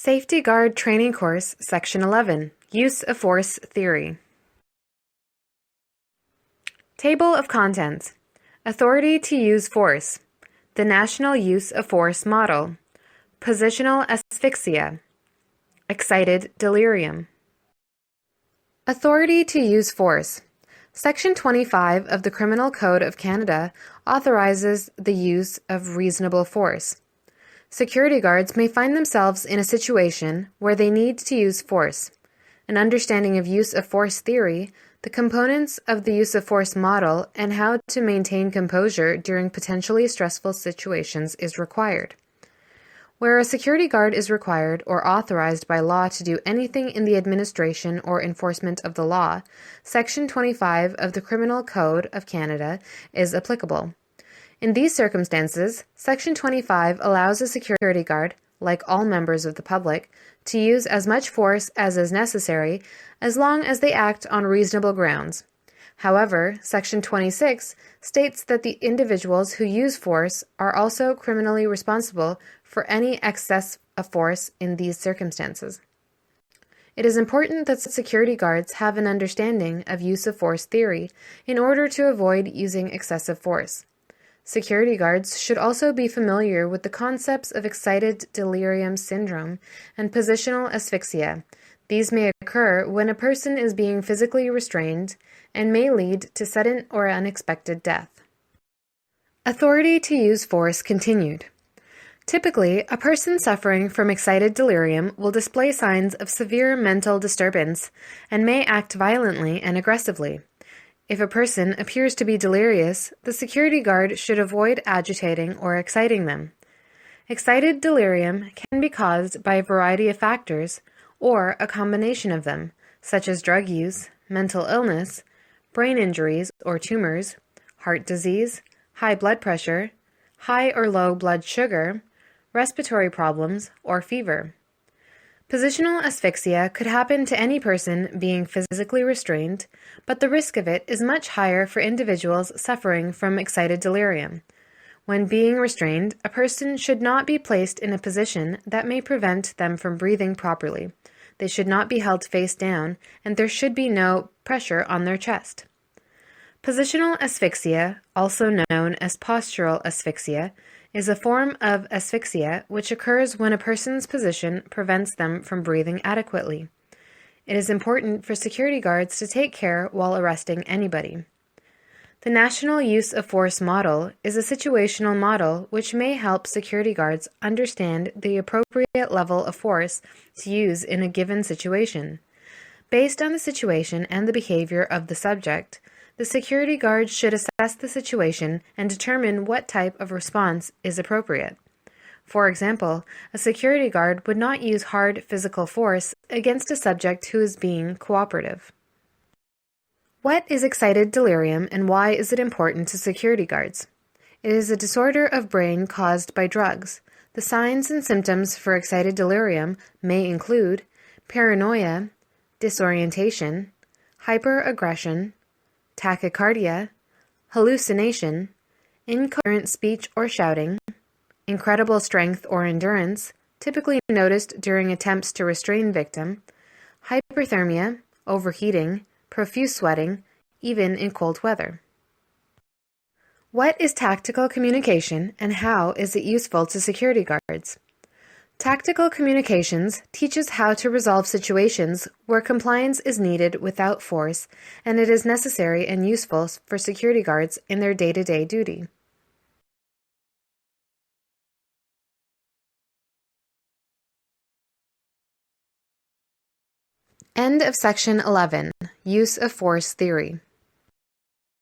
Safety Guard Training Course, Section 11, Use of Force Theory. Table of Contents. Authority to use force. The National Use of Force Model. Positional Asphyxia. Excited Delirium. Authority to use force. Section 25 of the Criminal Code of Canada authorizes the use of reasonable force. Security guards may find themselves in a situation where they need to use force. An understanding of use of force theory, the components of the use of force model, and how to maintain composure during potentially stressful situations is required. Where a security guard is required or authorized by law to do anything in the administration or enforcement of the law, Section 25 of the Criminal Code of Canada is applicable. In these circumstances, Section 25 allows a security guard, like all members of the public, to use as much force as is necessary as long as they act on reasonable grounds. However, Section 26 states that the individuals who use force are also criminally responsible for any excess of force in these circumstances. It is important that security guards have an understanding of use of force theory in order to avoid using excessive force. Security guards should also be familiar with the concepts of excited delirium syndrome and positional asphyxia. These may occur when a person is being physically restrained and may lead to sudden or unexpected death. Authority to use force continued. Typically, a person suffering from excited delirium will display signs of severe mental disturbance and may act violently and aggressively. If a person appears to be delirious, the security guard should avoid agitating or exciting them. Excited delirium can be caused by a variety of factors, or a combination of them, such as drug use, mental illness, brain injuries or tumors, heart disease, high blood pressure, high or low blood sugar, respiratory problems, or fever. Positional asphyxia could happen to any person being physically restrained, but the risk of it is much higher for individuals suffering from excited delirium. When being restrained, a person should not be placed in a position that may prevent them from breathing properly. They should not be held face down, and there should be no pressure on their chest. Positional asphyxia, also known as postural asphyxia, is a form of asphyxia which occurs when a person's position prevents them from breathing adequately. It is important for security guards to take care while arresting anybody. The National Use of Force Model is a situational model which may help security guards understand the appropriate level of force to use in a given situation. Based on the situation and the behavior of the subject, the security guard should assess the situation and determine what type of response is appropriate. For example, a security guard would not use hard physical force against a subject who is being cooperative. What is excited delirium and why is it important to security guards? It is a disorder of brain caused by drugs. The signs and symptoms for excited delirium may include paranoia, disorientation, hyperaggression, tachycardia, hallucination, incoherent speech or shouting, incredible strength or endurance, typically noticed during attempts to restrain victim, hyperthermia, overheating, profuse sweating, even in cold weather. What is tactical communication and how is it useful to security guards? Tactical communications teaches how to resolve situations where compliance is needed without force, and it is necessary and useful for security guards in their day-to-day duty. End of Section 11, Use of Force Theory.